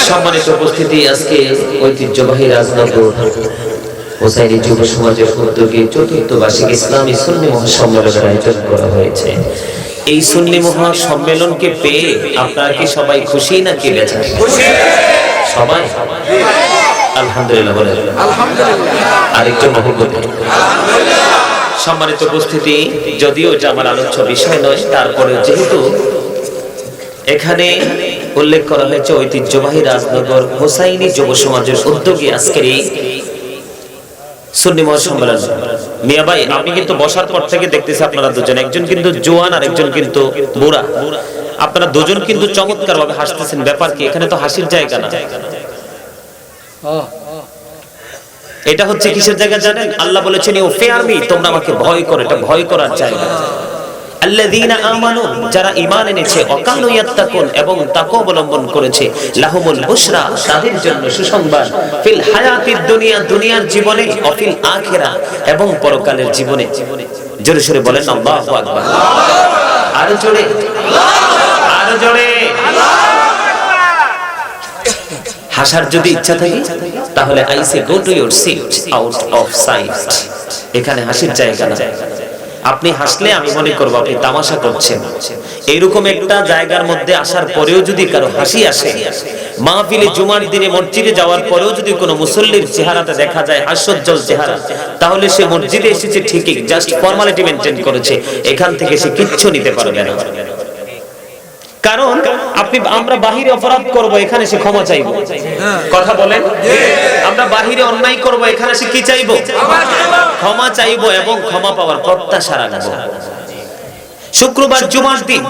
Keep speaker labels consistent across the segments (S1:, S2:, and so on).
S1: সম্মানিত উপস্থিতি, আজকে ঐতিহ্যবাহী রাজনগর হোসাইনী যুব সমাজের উদ্যোগে চতুর্থ বার্ষিক ইসলামী সুন্নি মহাসম্মেলনের আয়োজন করা হয়েছে। এই সুন্নি মহাসম্মেলনকে পেয়ে আপনারা কি সবাই খুশি নাকি বেজার? সবাই আলহামদুলিল্লাহ বলেন। আরেকটু মহব্বত। সম্মানিত উপস্থিতি, যদিও এটা আমার আলোচ্য বিষয় নয়, তারপরে যেহেতু এখানে উল্লেখ করা হয়েছে ঐতিহ্যবাহী রাজনগর হোসাইনী যুব সমাজের উদ্যোগে আজকের এই সুন্নি মহাসম্মেলন। মিয়া ভাই, আপনি কিন্তু বসার পর থেকে দেখতেছি আপনারা দুজন, একজন কিন্তু জোয়ান আর একজন কিন্তু বুড়া। আপনারা দুজন কিন্তু চমৎকার ভাবে হাসতেছেন। ব্যাপার কি? এখানে তো হাসির জায়গা না। এটা হচ্ছে কিসের জায়গা জানেন? আল্লাহ বলেছেন, ও ফিয়ার মি, তোমরা আমাকে ভয় করো। এটা ভয় করার জায়গা। আল্লাযীনা আমানু, যারা ঈমান এনেছে, ওয়াকানু ইয়াত্তাকুন, এবং তাকওয়া অবলম্বন করেছে, লাহুমুল বুশরা, তাদের জন্য সুসংবাদ, ফিল হায়াতিদ দুনিয়া, দুনিয়ার জীবনে, ও ফিল আখিরা, এবং পরকালের জীবনে। জোরে জোরে বলেন আল্লাহু আকবার। আরো জোরে, আরো জোরে। হাসার যদি ইচ্ছা থাকে তাহলে I say go to your seat out of sight. এখানে হাসির জায়গা না। আপনি হাসলে আমি মনে করব আপনি তামাশা করছেন। এইরকম একটা জায়গার মধ্যে আসার পরেও যদি কারো হাসি আসে, মাহফিলে জুমার দিনে মসজিদে যাওয়ার পরেও যদি কোনো মুসল্লির চেহারাতে দেখা যায় হাস্যোজ্জ্বল চেহারা, তাহলে সে মসজিদে এসেছে ঠিকই, জাস্ট ফর্মালিটি মেইনটেইন করেছে। এখান থেকে সে কিচ্ছু নিতে পারবে না। কারণ আমরা বাহিরে অপরাধ করব, এখানে সে ক্ষমা চাইবো। কথা বলেন। আমরা বাহিরে অন্যায় করব, এখানে সে কি চাইবো? ক্ষমা চাইবো এবং ক্ষমা পাওয়ার প্রত্যাশা রাখবো। শুক্রবার জুমার দিন,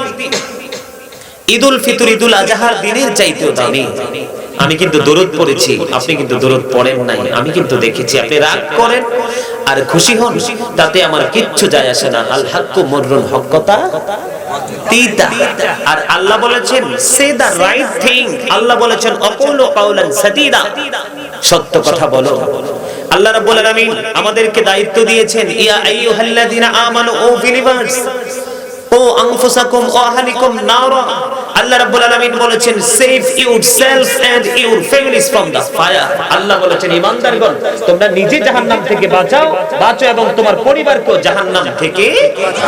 S1: ঈদুল ফিতর, ঈদুল আজহার দিনের চাইতেও দামি। আমি কিন্তু দরুদ পড়েছি, আপনি কিন্তু দরুদ পড়েন নাই। আমি কিন্তু দেখেছি আপনি রাগ করেন আর খুশি হন, তাতে আমার কিচ্ছু যায় আসে না। আল হাক্কু মুররুন, হক কথা তিতা। আর আল্লাহ বলেছেন সে দা রাইট থিং। আল্লাহ বলেছেন আকুলু কাওলান সাদীদা, সত্য কথা বলো। আল্লাহ রাব্বুল আলামিন আমাদেরকে দায়িত্ব দিয়েছেন, ইয়া আইয়ুহাল্লাযীনা আমানু, ও বিলিভার্স, ও আনফুসাকুম ওয়া আহলিকুম নারা। আল্লাহ রাব্বুল আলামিন বলেছেন save yourself and your families from the fire. আল্লাহ বলেছেন ঈমানদারগণ, তোমরা নিজে জাহান্নাম থেকে বাঁচো এবং তোমার পরিবারকে জাহান্নাম থেকে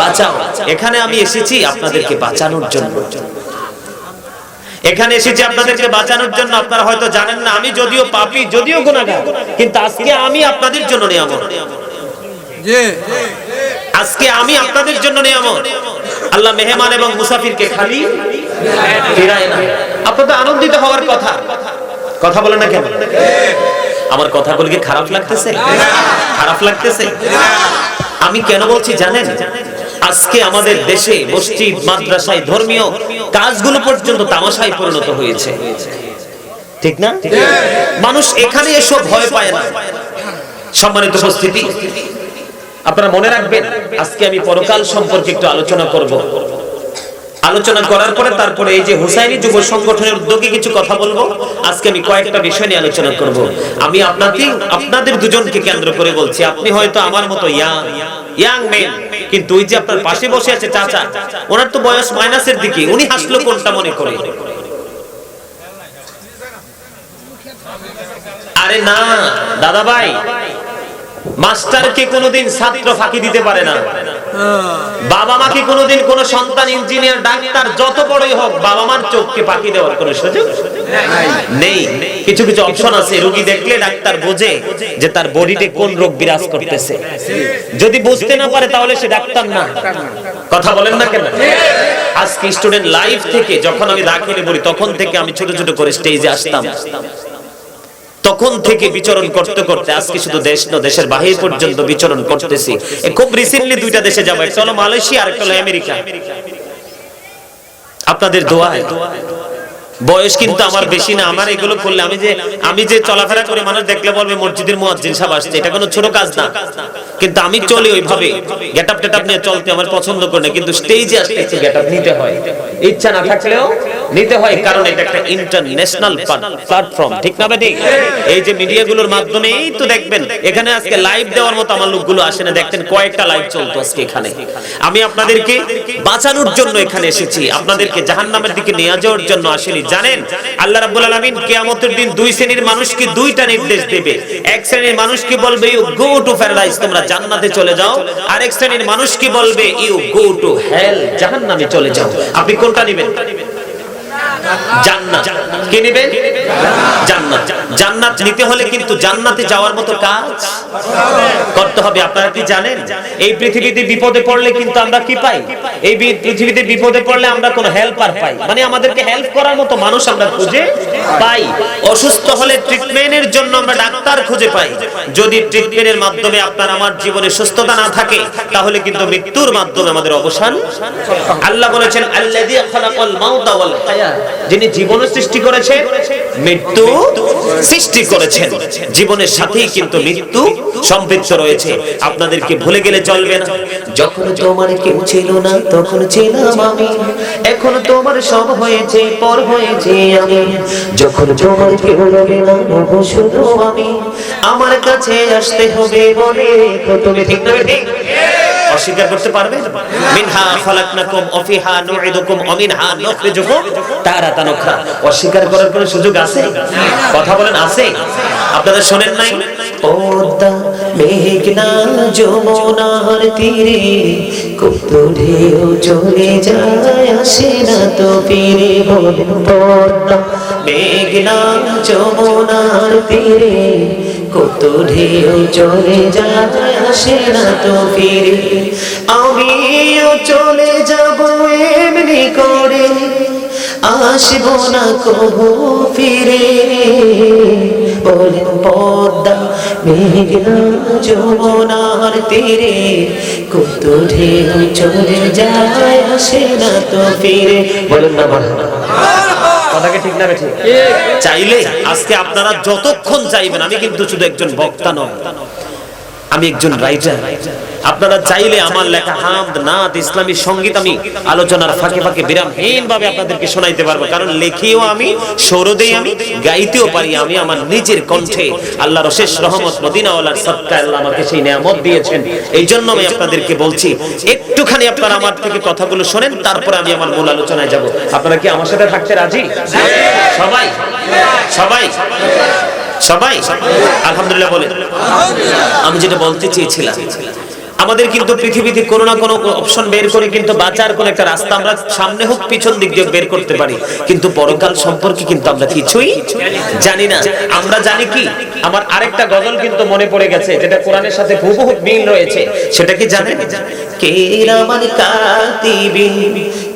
S1: বাঁচাও। এখানে আমি এসেছি আপনাদেরকে বাঁচানোর জন্য। এখানে এসেছি আপনাদেরকে বাঁচানোর জন্য। আপনারা হয়তো জানেন না, আমি যদিও পাপী, যদিও গুনাহগার, কিন্তু আজকে আমি আপনাদের জন্য নিয়ামত। আজকে আমি আপনাদের জন্য নিয়ামত। আল্লাহ মেহমান এবং মুসাফিরকে খালি ফিরায় না। আপনাদের আনন্দিত হওয়ার কথা। কথা বলেন না কেন? আমার কথা বলে কি খারাপ লাগতেছে? খারাপ লাগতেছে? আমি কেন বলছি জানেন? আজকে আমাদের দেশে মসজিদ, মাদ্রাসায়, ধর্মীয় কাজগুলো পর্যন্ত তামাশায় পরিণত হয়েছে। ঠিক না? মানুষ এখানে এসব ভয় পায় না। সম্মানিত উপস্থিতি, আপনারা মনে রাখবেন, আজকে আমি পরকাল সম্পর্কে একটু আলোচনা করব। আলোচনা করার পরে তারপরে এই যে হোসাইনী যুব সংগঠনের উদ্যোগে কিছু কথা বলবো। আজকে আমি কয়েকটা বিষয় নিয়ে আলোচনা করব। আমি আপনাদের দুজনকে কেন্দ্র করে বলছি। আপনি হয়তো আমার মতো ইয়াং মেন, কিন্তু ওই যে আপনার পাশে বসে আছে চাচা, ওনার তো বয়স মাইনাসের দিকে। উনি হাসলো কোনটা মনে করে? আরে না দাদা ভাই, মাস্টারকে কোনোদিন ছাত্র ফাঁকি দিতে পারে না। বাবা মাকে কোনোদিন কোন সন্তান ইঞ্জিনিয়ার, ডাক্তার, যত বড়ই হোক, বাবা মার চোখকে ফাঁকি দেওয়ার কোনো সুযোগ নেই। কিছু কিছু অপশন আছে। রোগী দেখলে ডাক্তার বোঝে যে তার বডিতে কোন রোগ বিরাজ করতেছে। যদি বুঝতে না পারে তাহলে সে ডাক্তার না। কথা বলেন না কেন? আজকে স্টুডেন্ট লাইফ থেকে যখন আমি দাখিলে পড়ি, তখন থেকে আমি ছোট ছোট করে স্টেজে আসতাম। তখন থেকে বিচরণ করতে করতে আজকে শুধু দেশ নয়, দেশের বাহির পর্যন্ত বিচরণ করতেছি। খুব রিসেন্টলি দুইটা দেশে যাবো, একটা হলো মালয়েশিয়া আর একটা হলো আমেরিকা। আপনাদের দোয়ায়। বয়স কিন্তু আমার বেশি না। আমার এগুলো করলে আমি যে চলাফেরা করে, মানুষ দেখলে বলবে মসজিদের মুয়াজ্জিন সাহেব আসছে। এটা কোনো ছোট কাজ না, কিন্তু আমি চলি ওইভাবে। গেটআপ নিয়ে চলতে আমার পছন্দ করে না, কিন্তু স্টেজে আসতে একটু গেটআপ নিতে হয়। ইচ্ছা না থাকলেও নিতে হয়, কারণ এটা একটা ইন্টারন্যাশনাল প্ল্যাটফর্ম, ঠিক না ঠিক? এই যে মিডিয়াগুলোর মাধ্যমেই তো দেখবেন, এখানে আজকে লাইভ দেওয়ার মতো আমার লোকগুলো আসে না, দেখতেন কয়েকটা লাইভ চলতো আজকে এখানে। আমি আপনাদেরকে বাঁচানোর জন্য এখানে এসেছি, আপনাদেরকে জাহান্নামের দিকে নিয়ে যাওয়ার জন্য আসেনি। জানেন আল্লাহ রাব্বুল আলামিন কিয়ামতের দিন দুই শ্রেণীর মানুষকে দুইটা নির্দেশ দেবে। এক শ্রেণীর মানুষকে বলবে ইউ গো টু প্যারাডাইস, তোমরা জান্নাতে চলে যাও। আরেক শ্রেণীর মানুষকে বলবে ইউ গো টু হেল, জাহান্নামে চলে যাও। আপনি কোনটা নেবেন? জান্নাত। কি নেবেন? জান্নাত। জান্নাত নিতে হলে কিন্তু জান্নাতে যাওয়ার মতো কাজ করতে হবে। আপনারা কি জানেন এই পৃথিবীতে বিপদে পড়লে কিন্তু আমরা কি পাই? এই পৃথিবীতে বিপদে পড়লে আমরা কোনো হেল্পার পাই, মানে আমাদেরকে হেল্প করার মতো মানুষ আমরা খুঁজে পাই। অসুস্থ হলে ট্রিটমেন্টের জন্য আমরা ডাক্তার খুঁজে পাই। যদি ট্রিটমেন্টের মাধ্যমে আপনার আমার জীবনে সুস্থতা না থাকে, তাহলে কিন্তু মৃত্যুর মাধ্যমে আমাদের অবসান। আল্লাহ বলেছেন আল্লাযী খালাকাল মাউতা ওয়াল হায়াত, যিনি জীবন সৃষ্টি করেছেন, মৃত্যু সৃষ্টি করেছেন। জীবনের সাথেই কিন্তু মৃত্যু সম্পৃক্ত রয়েছে। আপনাদেরকে ভুলে গেলে চলবে না। যখন তোমার কেউ ছিল না তখন ছিলাম আমি, এখন তোমার সব হয়েছে পর হয়েছে আমি। যখন তোমার কেউ রবে না শুধু আমি, আমার কাছে আসতে হবে বলে তুমি, ঠিক না ঠিক? অস্বীকার করতে পারবেন? মিনহা খালাকনাকুম ওয়া ফিহা নুইদুকুম ওয়া মিনহা নুখরিজুকুম তারাতান উখরা। অস্বীকার করার কোনো সুযোগ আছে? কথা বলেন, আছে? আপনারা শুনেন নাই? পদ্মা মেঘনা যমুনার তীরে কত ঢেউ চলে যায়, আসে না তো ফিরে। বলেন পদ্মা মেঘনা যমুনার তীরে কত ঢেউ চলে যায়, আসে না তো ফিরে। আমিও চলে যাব এমনি করে, আসবো না কবু ফিরে। বলেন পদ্মা মেঘনা যমুনার তীরে কত ঢেউ চলে যায়, আসে না তো ফিরে। বলেন না কথাকে ঠিক না ঠিক? চাইলে আজকে আপনারা যতক্ষণ চাইবেন, আমি কিন্তু শুধু একজন বক্তা নয়, আমি একজন রাইটার। আপনারা চাইলে আমার লেখা হামদ, নাত, ইসলামী সঙ্গীত আমি আলোচনার ফাঁকে ফাঁকে বিরামহীন ভাবে আপনাদেরকে শোনাইতে পারবো। কারণ লেখিও আমি, সুরদেই আমি, গাইতেও পারি আমি আমার নিজের কণ্ঠে। আল্লাহর অশেষ রহমত, মদিনাওয়ালার সদকায় আল্লাহ আমাকে সেই নেয়ামত দিয়েছেন। এই জন্য আমি আপনাদেরকে বলছি, একটুখানি আপনারা আমার থেকে কথাগুলো শোনেন, তারপরে আমি আমার মূল আলোচনায় যাব। আপনারা কি আমার সাথে থাকতে রাজি? সবাই সবাই সবাই আলহামদুলিল্লাহ বলে। আমি যেটা বলতে চেয়েছিলাম, আমাদের কিন্তু পৃথিবীতে কোনো না কোনো অপশন বের করে কিন্তু বাঁচার কোন একটা রাস্তা আমরা সামনে হোক পিছন দিক দিয়ে বের করতে পারি, কিন্তু পরকাল সম্পর্কে কিন্তু আমরা কিছুই জানি না। আমরা জানি কি, আমার আরেকটা গজল কিন্তু মনে পড়ে গেছে, যেটা কোরআনের সাথে হুবহু মিল রয়েছে। সেটা কি জানেন? কে রামান কাতিবি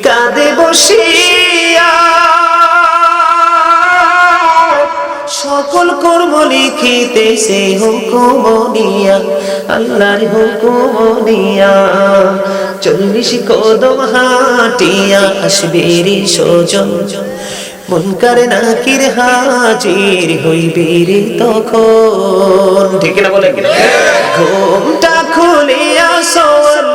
S1: কাঁদে বসিয়া, সকল কর্ম লিখিতেছে হুকুম নিয়া, আল্লাহর হুকুম নিয়া। 40 কদম হাঁটিয়া আসবে রে সজন, মুনকার নাকির হাজির হইবে রে তখন। ঠিক না বলেন? ঘুমটা খুলিয়া সওয়াল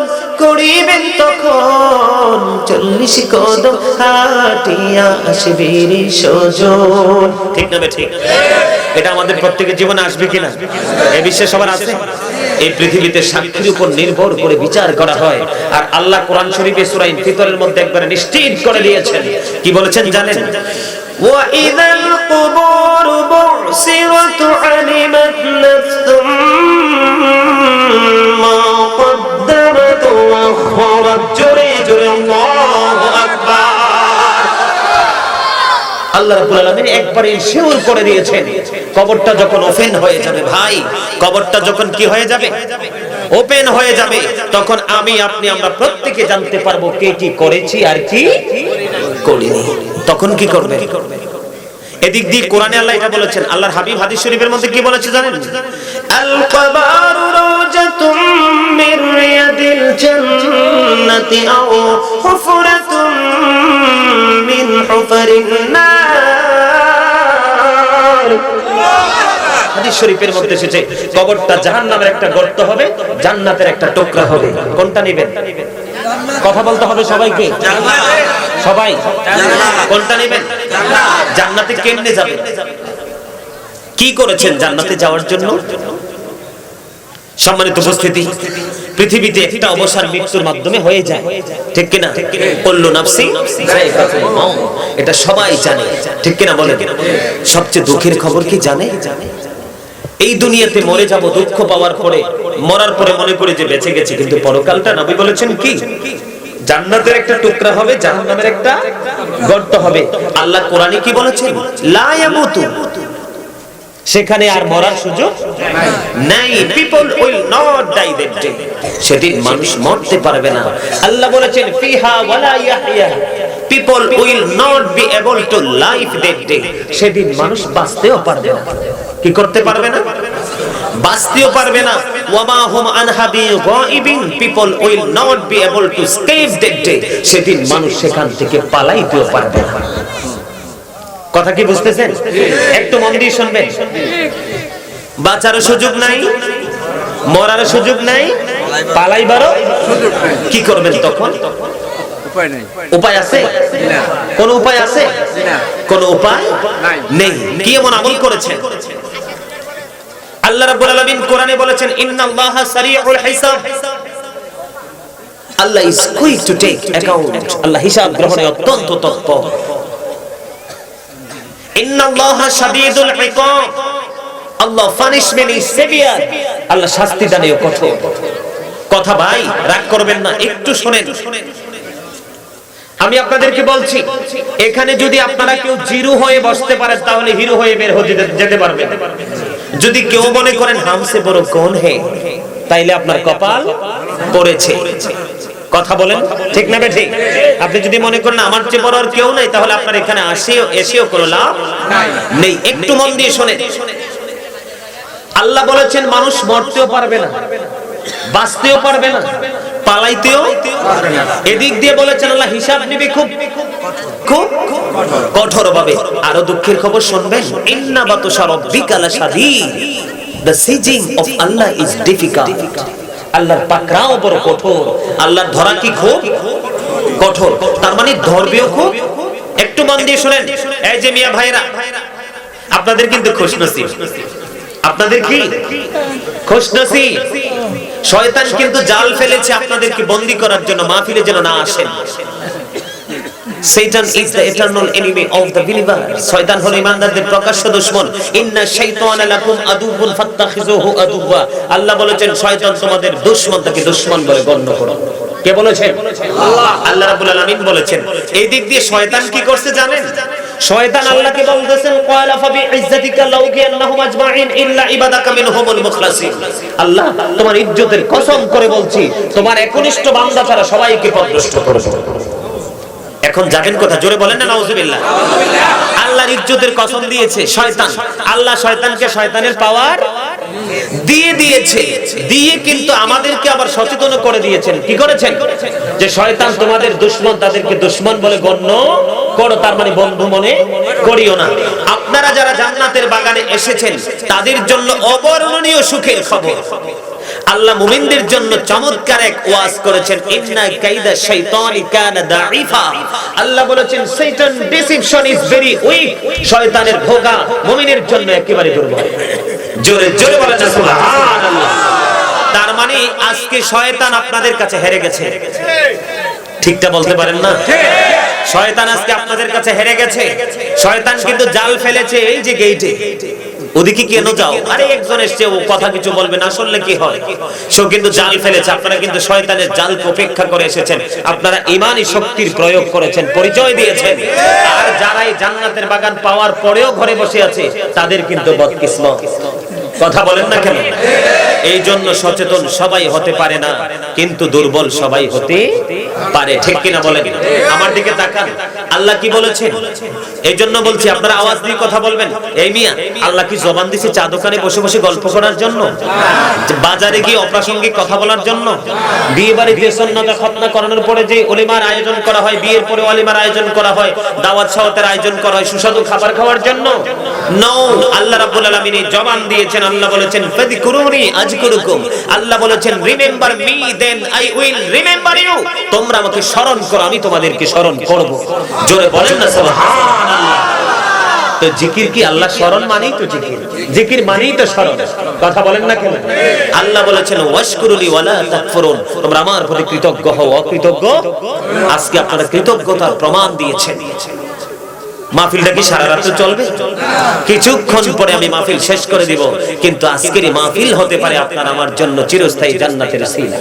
S1: করিবেন তখন, 40 কদম হাঁটিয়া আসবে রে সজন। ঠিক না ঠিক? এটা আমাদের প্রত্যেকের জীবনে আসবে কিনা এই বিশ্বাস সবার আছে? এই পৃথিবীতে সাক্ষীর উপর নির্ভর করে বিচার করা হয়। আর আল্লাহ কোরআন শরীফে সূরা ইনফিতরের মধ্যে একবারে নিশ্চিত করে দিয়েছেন। কি বলেছেন জানেন? ওয়া ইযাল কুবুর বুসিরাত আলিমাত নাফসুম মা কদ্দামাত ওয়া আখরাত। জোরে জোরে আল্লাহু আকবার। আল্লাহ রাব্বুল আলামিন একবারে শিওর করে দিয়েছেন, কবরটা যখন ওপেন হয়ে যাবে, ভাই কবরটা যখন কি হয়ে যাবে, ওপেন হয়ে যাবে, তখন আমি আপনি আমরা প্রত্যেকে জানতে পারবো কে কি করেছি আর কি করিনি। তখন কি করবে? এদিক দিয়ে কোরআনে আল্লাহ এটা বলেছেন, আল্লাহর হাবিব হাদিস শরীফের মধ্যে কি বলেছে জানেন? আল কবারু রাওজাতুম মির রিয়াদিল জান্নাতি আও হুফরাতুম মিন হুফারিন নার। হাদিস শরীফের মধ্যে এসেছে, কবরটা জাহান্নামের একটা গর্ত হবে, জান্নাতের একটা টুকরা হবে। কোনটা নেবেন? কথা বলতে হবে সবাইকে। সবাই কোনটা নেবেন? জান্নাতে কেমনে যাবেন? কি করেছেন জান্নাতে যাওয়ার জন্য? সম্মানিত উপস্থিতি, পৃথিবীতে একটা অবসান মৃত্যুর মাধ্যমে হয়ে যায়, ঠিক কিনা? কুল্লু নাফসি যায়কাতুল মাউত, এটা সবাই জানে, ঠিক কিনা বলেন? সবচেয়ে দুঃখের খবর কি জানে? এই দুনিয়াতে মরে যাব, দুঃখ পাওয়ার পরে, মরার পরে মনে করে যে বেঁচে গেছি, কিন্তু পরকালটা নবী বলেছেন কি? জান্নাতের একটা টুকরা হবে, জাহান্নামের একটা গর্ত হবে। আল্লাহ কোরআনে কি বলেছেন? লা ইয়ামুতু, সেখানে আর মরার সুযোগ নাই। People will not die that day, সেদিন মানুষ মরতে পারবে না। আল্লাহ বলেছেন ফিহা ওয়ালা ইয়াহইয়া, people will not be able to live that day, সেদিন মানুষ বাঁচতেও পারবে না। কি করতে পারবে না? বাঁচতেও পারবে না। ওয়ামা হুম আনহা বিগাইবিন, people will not be able to escape that day, সেদিন মানুষ সেখান থেকে পালাইতেও পারবে না। কথা কি বুঝতেছেন? একটু মন দিয়ে শুনবেন। বাঁচার সুযোগ নাই, মরার সুযোগ নাই, পালাইবারও সুযোগ নাই। কি করবেন তখন? উপায় নাই। উপায় আছে? কোন উপায় আছে? কোন উপায় নেই। কি এমন আমল করেছেন? আল্লাহ রাব্বুল আলামিন কোরআনে বলেছেন ইন্নাল্লাহা সারিউল হিসাব, Allah is quick to take account, আল্লাহ হিসাব গ্রহণে অত্যন্ত তৎপর। ইন্নাল্লাহা শাদীদুল ইকাব, আল্লাহ পানিশমেন্ট ইজ সেভিয়ার, আল্লাহ শাস্তি দানেও কঠোর। কথা ভাই রাগ করবেন না, একটু শুনেন। আমি আপনাদেরকে বলছি, এখানে যদি আপনারা কেউ জিরো হয়ে বসতে পারেন তাহলে হিরো হয়ে বের হতে যেতে পারবেন। যদি কেউ মনে করেন হামসে বড় কোন হে, তাইলে আপনার কপাল পড়েছে। কথা বলেন ঠিক না বেঠিক? আপনি যদি মনে করেন আমার চেয়ে বড় আর কেউ নাই, তাহলে আপনার এখানে এসেও কোনো লাভ নেই। একটু মন দিয়ে শুনেন। আল্লাহ বলেছেন মানুষ মরতেও পারবে না, বাঁচতেও পারবে না, পালাইতেও পারবে না। এদিক দিয়ে বলেছেন আল্লাহ হিসাব নিবে খুব খুব কঠোর ভাবে। আরো দুঃখের খবর শুনবেন, ইন্না বাতশা রাব্বিকা লাশাদীদ, the sieging of Allah is difficult, আল্লাহর পাকড়াও বড় কঠোর, আল্লাহর ধরা কি খুব কঠোর। তার মানে ধরবেও খুব। একটু মন দিয়ে শুনেন। এই যে মিয়া ভাইরা, আপনাদের কিন্তু খুশনসিব, আপনাদের কি খুশনসিব। শয়তান কিন্তু জাল ফেলেছে আপনাদেরকে বন্দী করার জন্য, মাহফিলে যেন না আসেন। Satan is the eternal enemy of the believer. শয়তান হলো ঈমানদারদের প্রকাশ্য দুশমন। ইন্না শাইতানা লাকুম আদুউন ফাত্তাখিযুহু আদুওয়া, আল্লাহ বলেছেন শয়তান তোমাদের দুশমন, তাকে দুশমন বলে গণ্য করো। কে বলেছেন? আল্লাহ। আল্লাহ রাব্বুল আলামিন বলেছেন। এই দিক দিয়ে শয়তান কি করছে জানেন? শয়তান আল্লাহকে বলতেছেন ক্বালা ফাবি ইজ্জাতিকা লাউকিয়ান্নাহুম আজমাইন ইল্লা ইবাদাকা মিনহুমুল মুখলাসিন, আল্লাহ তোমার ইজ্জতের কসম করে বলছি তোমার একনিষ্ঠ বান্দা ছাড়া সবাইকে পথভ্রষ্ট করব। এখন যাবেন কোথা? জোরে বলেন না নাউজুবিল্লাহ। আল্লাহর ইজ্জতের কসম দিয়েছে শয়তান। আল্লাহ শয়তানকে শয়তানের পাওয়ার দিয়ে দিয়েছে, দিয়ে কিন্তু আমাদেরকে আবার সচেতন করে দিয়েছেন। কি করেছেন? যে শয়তান তোমাদের দুশমন, তাদেরকে দুশমন বলে গণ্য করো, তার মানে বন্ধু মনে করিও না। আপনারা যারা জান্নাতের বাগানে এসেছেন তাদের জন্য অবর্ণনীয় সুখের খবর। আল্লাহ মুমিনদের জন্য চমৎকার এক ওয়াজ করেছেন, ইন্না কাইদা শাইতানি কানা দাঈফা, আল্লাহ বলেছেন শয়তান ডিসিপশন ইজ ভেরি উইক, শয়তানের ধোঁকা মুমিনের জন্য একেবারে দুর্বল। জোরে জোরে বলেন সুবহানাল্লাহ। তার মানে আজকে শয়তান আপনাদের কাছে হেরে গেছে, ঠিকটা বলতে পারেন না? শয়তান আজকে আপনাদের কাছে হেরে গেছে। শয়তান কিন্তু জাল ফেলেছে এই যে গেইটে, ওদিকে কেন যাও? আরে একজন এসছে, ও কথা কিছু বলবে না, শুনলে কি হয়? সে কিন্তু জাল ফেলেছে। আপনারা কিন্তু শয়তানের জালকে উপেক্ষা করে এসেছেন। আপনারা ঈমানি শক্তির প্রয়োগ করেছেন, পরিচয় দিয়েছেন। আর যারা এই জান্নাতের বাগান পাওয়ার পরেও ঘরে বসে আছে তাদের কিন্তু বদকিসমত। কথা বলেন না কেন? এই জন্য সচেতন সবাই হতে পারে না, কিন্তু দুর্বল সবাই হতে পারে, ঠিক কিনা বলেন? আমার দিকে তাকান, আল্লাহ কি বলেছেন? এই জন্য বলছি আপনারা আওয়াজ দিয়ে কথা বলবেন। এই মিয়া, আল্লাহ কি জবান দিছে চা দোকানে বসে বসে গল্প করার জন্য? বাজারে গিয়ে অপ্রাসঙ্গিক কথা বলার জন্য? বিয়ে বাড়িতে সুন্নাত খতনা করানোর পরে যে ওলিমার আয়োজন করা হয়, বিয়ের পরে ওলিমার আয়োজন করা হয়, দাওয়াত সাওয়াতের আয়োজন করা হয় সুস্বাদু খাবার খাওয়ার জন্য? নো, আল্লাহ রাব্বুল আলামিন এই জবান দিয়েছেন। আল্লাহ বলেছেন ফাযকুরুনি আযকুরুকুম, আল্লাহ বলেছেন remember me then I will remember you, তোমরা আমাকে স্মরণ করো আমি তোমাদেরকে স্মরণ করব। জোরে বলেন না সুবহানাল্লাহ। তো জিকির কি আল্লাহ স্মরণ মানেই তো জিকির, জিকির মানেই তো স্মরণ, কথা বলেন না কেন? আল্লাহ বলেছেন ওয়াশকুরুলি ওয়ালা তাকফুরুন, তোমরা আমার প্রতি কৃতজ্ঞ হও, অকৃতজ্ঞ। আজকে আপনারা কৃতজ্ঞতার প্রমাণ দিয়েছেন। মাহফিলটা কি সারা রাত চলবে? কিছুক্ষণ পরে আমি মাহফিল শেষ করে দিব, কিন্তু আজকের এই মাহফিল হতে পারে আপনার আমার জন্য চিরস্থায়ী জান্নাতের সিলা।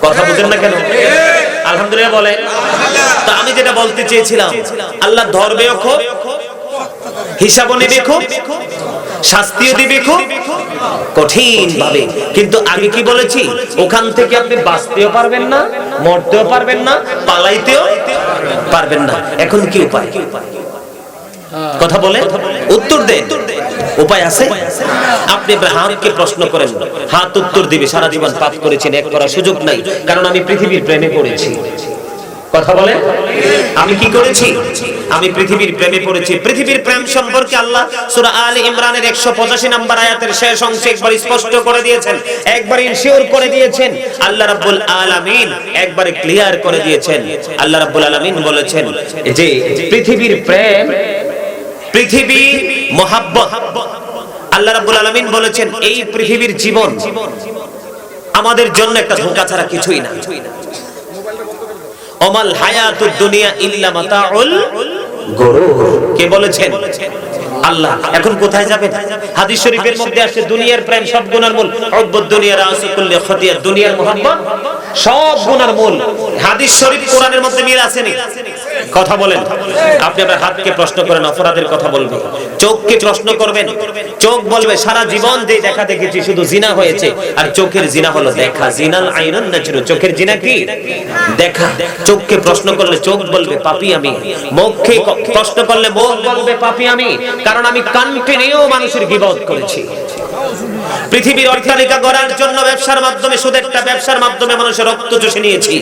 S1: কথা বুঝেন না কেন? আলহামদুলিল্লাহ বলেন। তো আমি যেটা বলতে চেয়েছিলাম, আল্লাহ ধরবেও খুব, হিসাবও নেবে খুব, শাস্তিও দিবে খুব কঠিন ভাবে। কিন্তু আমি কি বলেছি, ওখান থেকে আপনি বাঁচতেও পারবেন না, মরতেও পারবেন না, পালাইতেও পারবেন না। এখন কি উপায়? কথা বলে উত্তর দেন। উপায় আছে? আপনি হাতকে প্রশ্ন করেন, হাত উত্তর দিবে সারা জীবন পাপ করেছেন, এক করার সুযোগ নাই, কারণ আমি পৃথিবীর প্রেমে পড়েছি। কথা বলে আমি কি করেছি? আমি পৃথিবীর প্রেমে পড়েছি। পৃথিবীর প্রেম সম্পর্কে আল্লাহ সূরা আলে ইমরানের 185 নম্বর আয়াতের শেষ অংশে একবার স্পষ্ট করে দিয়েছেন, একবার ইনশিওর করে দিয়েছেন। আল্লাহ রাব্বুল আলামিন একবারে ক্লিয়ার করে দিয়েছেন। আল্লাহ রাব্বুল আলামিন বলেছেন যে পৃথিবীর প্রেম, পৃথিবী মহাব্বত, আল্লাহ রাব্বুল আলামিন বলেছেন এই পৃথিবীর জীবন আমাদের জন্য একটা ধোঁকা ছাড়া কিছুই না। ওমাল হায়াতুদ দুনিয়া ইল্লা মাতাউল গুরুর, কে বলেছেন? আল্লাহ। এখন কোথায় যাবেন? হাদিস শরীফের মধ্যে আসছে দুনিয়ার প্রেম সব গুনার মূল, হুব্বুদ দুনিয়া রাসু কুল্লি খাতিয়া, দুনিয়ার মোহাব্বত সব গুনার মূল। হাদিস শরীফ কোরআনের মধ্যে মিল আছে নি? কথা বলেন। আপনি আপনার হাতকে প্রশ্ন করেন, অপরাধের কথা বলবে। চোখকে প্রশ্ন করবেন, চোখ বলবে সারা জীবন যে দেখা দেখেছি শুধু জিনা হয়েছে, আর চোখের জিনা হলো দেখা। জিনাল আইনুন নাজরু, চোখের জিনা কি? দেখা। চোখকে প্রশ্ন করলে চোখ বলবে পাপী আমি, মুখকে প্রশ্ন করলে মুখ বলবে পাপী আমি, কারণ আমি কন্টিনিউ মানুষের গীবত করেছি। পৃথিবীর অট্টালিকা গড়ার জন্য ব্যবসার মাধ্যমে, সুদের ব্যবসার মাধ্যমে মানুষের রক্ত চুষে নিয়েছি।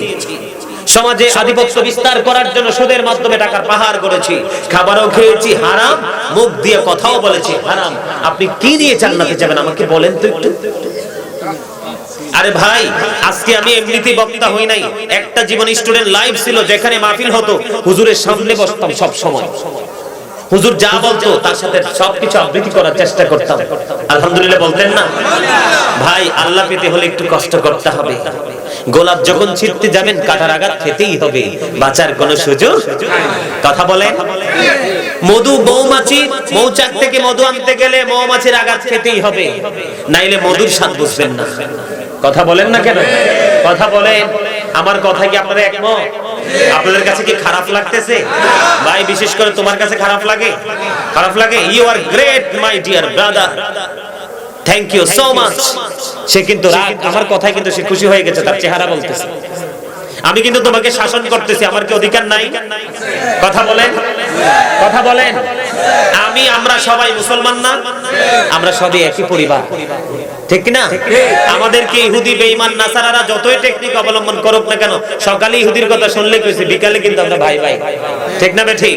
S1: সমাজে আধিপত্য বিস্তার করার জন্য সুদের মাধ্যমে টাকার পাহাড় গড়েছি। খাবারও খেয়েছি হারাম, মুখ দিয়ে কথাও বলেছি হারাম। আপনি কি নিয়ে জান্নাতে যাবেন আমাকে বলেন তো একটু। আরে ভাই, আজকে আমি এমনিতেই বক্তা হই নাই, একটা জীবন স্টুডেন্ট লাইফ ছিল যেখানে মাহফিল হতো, হুজুরের সামনে বসতাম সব সময়। হুজুর যা বলতো তার সাথে সবকিছু আবৃত্তি করার চেষ্টা করতাম। আলহামদুলিল্লাহ বলতেন না? ভাই, আল্লাহ পেতে হলে একটু কষ্ট করতে হবে। গোলাপ যখন ছিঁড়তে যাবেন কাটার আঘাত খেতেই হবে, বাঁচার কোনো সুযোগ। কথা বলেন। মধু মৌমাছি, মৌচাক থেকে মধু আনতে গেলে মৌমাছির আঘাত খেতেই হবে, নাইলে মধুর স্বাদ বুঝবেন না। কথা বলেন না কেন? কথা বলেন। আমার কথা কি আপনারা একমত? আপনাদের কাছে কি খারাপ লাগতেছে? ভাই, বিশেষ করে তোমার কাছে খারাপ লাগে? খারাপ লাগে? You are great my dear brother, thank you so much. সে কিন্তু রাগ, আমার কথায় কিন্তু সে খুশি হয়ে গেছে, তার চেহারা বলতেছে। আমি কিন্তু তোমাকে শাসন করতেছি, আমার কি অধিকার নাই? কথা বলেন, কথা বলেন। আমরা সবাই মুসলমান না? আমরা সবাই একই পরিবার, ঠিক না? আমাদেরকে ইহুদি বেঈমান নাসারারা যতই টেকনিক অবলম্বন করুক না কেন, সকালে ইহুদির কথা শুনলে কইছে, বিকালে কিন্তু আমরা ভাই ভাই, ঠিক না বে ঠিক?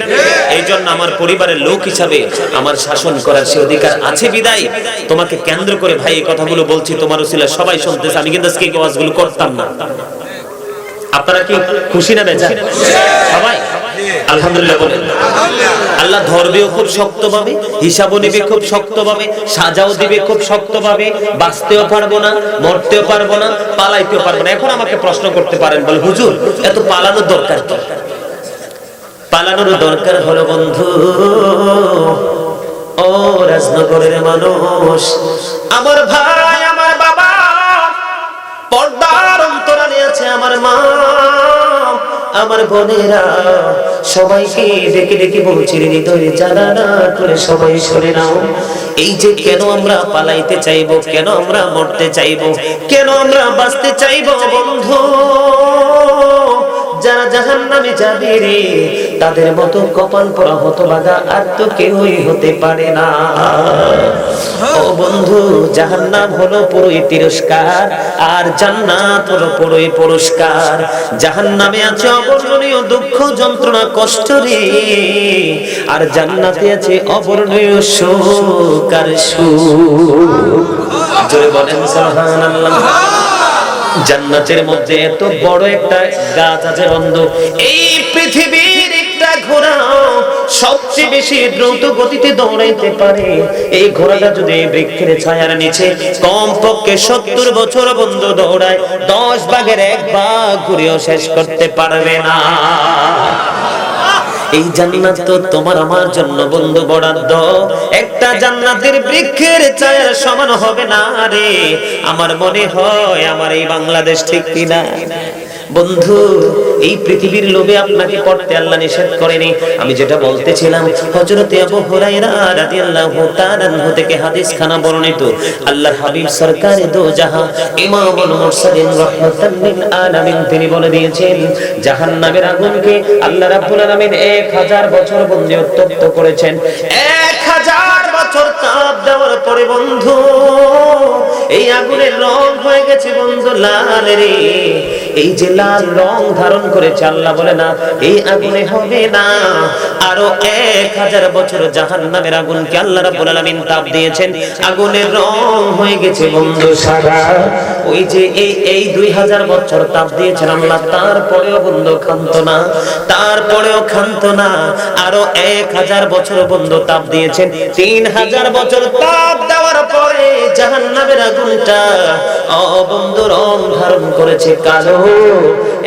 S1: এই জন্য আমার পরিবারের লোক হিসাবে আমার শাসন করার সে অধিকার আছে। বিদায় তোমাকে কেন্দ্র করে ভাই এই কথাগুলো বলছি, তোমার উসিলা সবাই শুনতেছে। আমি কিন্তু আজকে এই ওয়াজগুলো করতাম না। আপনারা কি খুশি না বেজার? সবাই আলহামদুলিল্লাহ বলেন। আল্লাহ ধরবেও খুব শক্তভাবে, হিসাবও নেবে খুব শক্তভাবে, সাজাও দিবে খুব শক্তভাবে। বাঁচতেও পারবো না, মরতেও পারবো না, পালাইতেও পারবো না। এখন আমাকে প্রশ্ন করতে পারেন, বলে হুজুর এত পালানোর দরকার কি? পালানোর দরকার হলো বন্ধু, ও রাজনগরের মানুষ, আমার ভাই, আমার বাবা, পর্দার অন্তরালে আছে আমার মা, আমার বোনেরা, সবাইকে ডেকে ডেকে বলছি হৃদয়ে জ্বালা না করে সবাই শুনে নাও। এই যে কেন আমরা পালাইতে চাইবো, কেন আমরা মরতে চাইবো, কেন আমরা বাঁচতে চাইবো বন্ধু, যারা জাহান্নামে যাবে রে, তাদের মতো কপাল পোড়া হতভাগা আর তো কেউই হতে পারে না। ও বন্ধু, জাহান্নাম হলো পুরোই তিরস্কার, আর জান্নাত হলো পুরোই পুরস্কার। জাহান্নামে আছে অবর্ণনীয় দুঃখ, যন্ত্রণা, কষ্ট রে, আর জান্নাতে আছে অবর্ণনীয় সুখ আর সুখ। জোরে বলেন সুবহানাল্লাহ। জান্নাতের মধ্যে এত বড় একটা গাছ আছে বন্ধু, এই পৃথিবীর একটা ঘোড়া সবচেয়ে বেশি দ্রুত গতিতে দৌড়াইতে পারে। এই ঘোড়াটা যদি বৃক্ষের ছায়ার নিচে কমপক্ষে 70 বছর বন্ধু দৌড়ায়, 10 ভাগের 1 ভাগ ঘুরেও শেষ করতে পারবে না। এই জান্নাত তো তোমার আমার জন্য বন্ধু বরাদ্দ, একটা জান্নাতের বৃক্ষের ছায়ার সমান হবে না রে। আমার মনে হয় আমার এই বাংলাদেশ ঠিক কিনা বন্ধু? এই পৃথিবীর লোভে আপনাকে পড়তে আল্লাহ নিষেধ করেনি। আমি যেটা বলতেছিলাম, হযরত আবু হুরায়রা রাদিয়াল্লাহু তাআলা আনহু থেকে হাদিস খানা বর্ণিত, আল্লাহর হাবিব সরকারে দো জাহান ইমামুল মুরসালিন রাহমাতাল লিল আলামিন তিনি বলে দিয়েছেন, জাহান্নামের আগুনকে আল্লাহ রাব্বুল আলামিন 1000 বছর বন্দি উত্তপ্ত করেছেন। 1000 বছর তাপ দেওয়ার পরে বন্ধু এই আগুনের রং হয়ে গেছে বন্ধু লাল রে। এই যে লাল রং ধারণ করেছে, আল্লাহ বলে না এই আগুনে হবে না, আরো 1000 বছর জাহান্নামের আগুনকে আল্লাহ রাব্বুল আলামিন তাপ দিয়েছেন, আগুনের রং হয়ে গেছে বন্ধু সাদা। ওই যে এই 2000 বছর তাপ দিয়েছেন আল্লাহ, তারপরেও বন্ধু ক্ষান্ত না, তারপরেও ক্ষান্ত না, আরো 1000 বছর বন্ধু তাপ দিয়েছেন। 3000 বছর তাপ দেওয়ার পরে জাহান্নামের আগুনটা বন্ধু রং ধারণ করেছে কালো।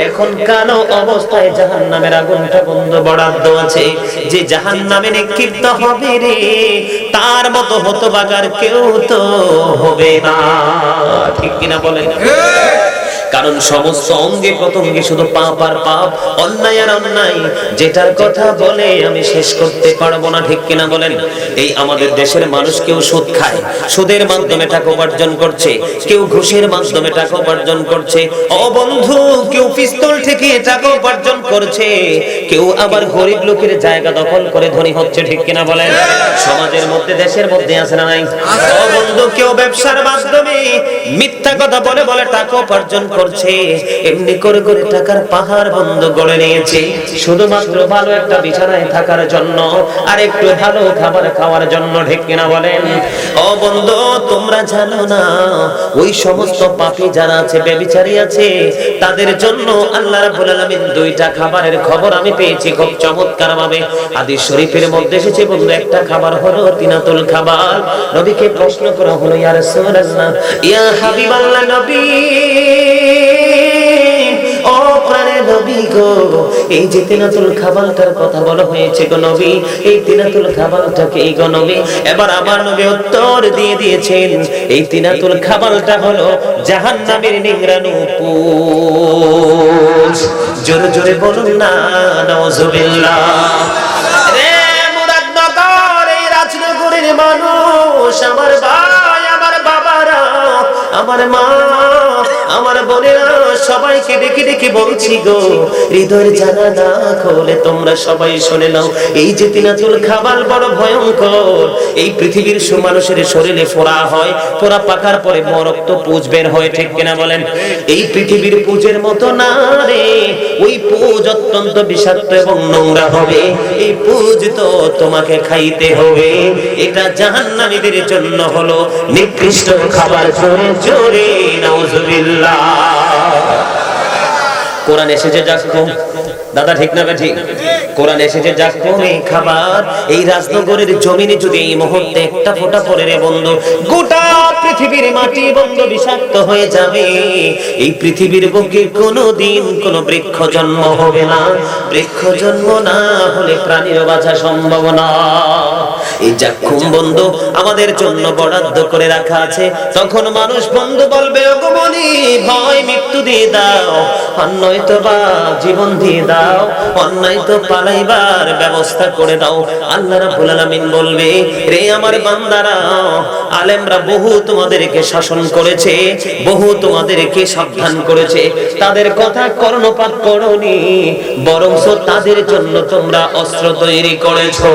S1: এখন কালো অবস্থায় জাহান্নামের আগুনটা বন্ধু বরাদ্দ আছে, যে জাহান্নামে নিক্ষিপ্ত হবে রে, তার মতো হতভাগার কেউ তো হবে না, ঠিক কিনা বলেন? কারণ সমস্ত অঙ্গে প্রত্যঙ্গে শুধু পাপ আর পাপ, অন্যায় আর অন্যায়, যেটার কথা বলে আমি শেষ করতে পারবো না, ঠিক কিনা বলেন? এই আমাদের দেশের মানুষ কেউ সুদ খায়, সুদের মাধ্যমে টাকা উপার্জন করছে, কেউ ঘুষের মাধ্যমে টাকা উপার্জন করছে, ও বন্ধু কেউ পিস্তল থেকে টাকা উপার্জন করছে, কেউ আবার গরিব লোকের জায়গা দখল করে ধনী হচ্ছে, ঠিক কিনা বলেন? সমাজের মধ্যে দেশের মধ্যে আছে না নাই? ও বন্ধু কেউ ব্যবসার মাধ্যমে মিথ্যা কথা বলে বলে টাকা উপার্জন করছে, এমনি করে করে টাকার পাহাড় বন্ধ গড়ে নিয়েছে, শুধুমাত্র ভালো একটা বিছানায় থাকার জন্য আর একটু ভালো খাবার খাওয়ার জন্য, ঠিক কিনা বলেন? ও বন্ধু তোমরা জানো না ওই সমস্ত পাপী যারা আছে, ব্যভিচারী আছে, তাদের জন্য আল্লাহ রাব্বুল আলামিন 2টা খাবারের খবর আমি পেয়েছি খুব চমৎকার ভাবে। হাদিস শরীফের মধ্যে এসেছে বন্ধু, একটা খাবার হলো তিনাতুল খাবার। নবীকে প্রশ্ন করা হলো, ইয়া রাসূলুল্লাহ, ইয়া হাবিবাল্লাহ নবী, ও প্রাণের নবী গো, এই যে তিনাতুল খাবারটার কথা বলা হয়েছে গো নবী, এই তিনাতুল খাবারটা কি গো নবী? এবার আমার নবী উত্তর দিয়ে দিয়েছেন, এই তিনাতুল খাবারটা হলো জাহান্নামের নিংড়ানো পুঁজ। জোরে জোরে বলুন না নাউজুবিল্লাহ। রে মুরাদনগর এই রাজনগরের মানুষ, আমার ভাই, আমার বাবারা, আমার মা, আমার বোনেরা, সবাইকে ডেকে ডেকে বলছি গো, হৃদয়ের জানালা খোলে তোমরা সবাই শুনে নাও, এই যে তিনাতুল খাবার বড় ভয়ঙ্কর। এই পৃথিবীর মানুষের শরীরে ফোড়া হয়, ফোড়া পাকার পরে রক্ত পুঁজ বের হয়, ঠিক কিনা বলেন? এই পৃথিবীর পুঁজের মতো না রে, ওই পুঁজ অত্যন্ত বিষাক্ত এবং নোংরা হবে, এই পুঁজ তো তোমাকে খাইতে হবে। এটা জাহান্নামীদের জন্য হলো নিকৃষ্ট খাবার। জোরে জোরে নাউজুবিল্লাহ। কোরআন এসেছে যাকো দাদা, ঠিক না ঠিক? কোরআন এসেছে যাকো এই খাবার। এই রাজনগরের জমিনে যদি এই মুহূর্তে একটা ফোঁটা পড়ে রে বন্ধু, গোটা পৃথিবীর মাটি বন্ধু বিষাক্ত হয়ে যাবে। এই পৃথিবীর বুকে কোনোদিন কোনো বৃক্ষ জন্ম হবে না, বৃক্ষ জন্ম না হলে প্রাণীর বাঁচা সম্ভব না। এই যাক্ষুম বন্ধু আমাদের জন্য বরাদ্দ করে রাখা আছে। তখন মানুষ বন্ধু বলবে, ওগো মনি ভয় মৃত্যু দিয়ে দাও, অন্যায় তো বা জীবন দিয়ে দাও, অন্যায় তো পালাইবার ব্যবস্থা করে দাও। আল্লাহ রাব্বুল আলামিন বলবে, রে আমার বান্দারা, আলেমরা বহু তোমাদেরকে শাসন করেছে, বহু তোমাদেরকে সাবধান করেছে, তাদের কথা কর্ণপাত করোনি, বরং তাদের জন্য তোমরা অস্ত্র তৈরি করেছো।